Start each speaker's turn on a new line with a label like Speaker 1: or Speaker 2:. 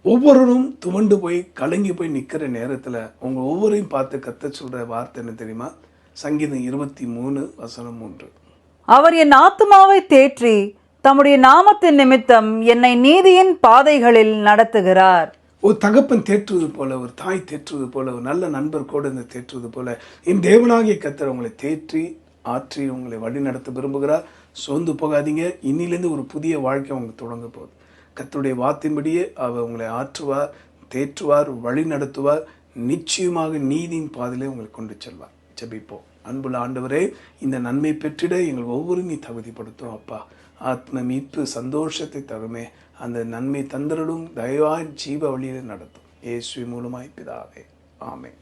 Speaker 1: ஒவ்வொருவரும் துவண்டு போய் கலங்கி போய் நிற்கிற நேரத்தில் உங்க ஒவ்வொருவரையும் பார்த்து கர்த்தர் சொல்ற வார்த்தை என்ன தெரியுமா? சங்கீதம் 23:3.
Speaker 2: அவர் என் ஆத்துமாவை தேற்றி தம்முடைய நாமத்தின் நிமித்தம் என்னை நீதியின் பாதைகளில் நடத்துகிறார்.
Speaker 1: ஒரு தகப்பன் தேற்றுவது போல, ஒரு தாய் தேற்றுவது போல, ஒரு நல்ல நண்பர் கூட இந்த தேற்றுவது போல என் தேவனாகிய கர்த்தர் உங்களை தேற்றி ஆற்றி உங்களை வழி நடத்த விரும்புகிறார். சோர்ந்து போகாதீங்க. இன்னிலிருந்து ஒரு புதிய வாழ்க்கை உங்களுக்கு தொடங்க போகுது. கர்த்தருடைய வார்த்தையின்படியே அவர் உங்களை ஆற்றுவார், தேற்றுவார், வழி நடத்துவார். நிச்சயமாக நீதியின் பாதையிலே உங்களை கொண்டு செல்வார். ஜெபிப்போம். அன்புள்ள ஆண்டவரே, இந்த நன்மை பெற்றிட எங்கள் ஒவ்வொரு நீ தகுதிப்படுத்தும் அப்பா. ஆத்ம மீட்பு சந்தோஷத்தை தருமே. அந்த நன்மை தந்தரிடும் தயவாய் ஜீவ வழியிலே நடத்தும். இயேசுவின் மூலமாய் பிதாவே, ஆமென்.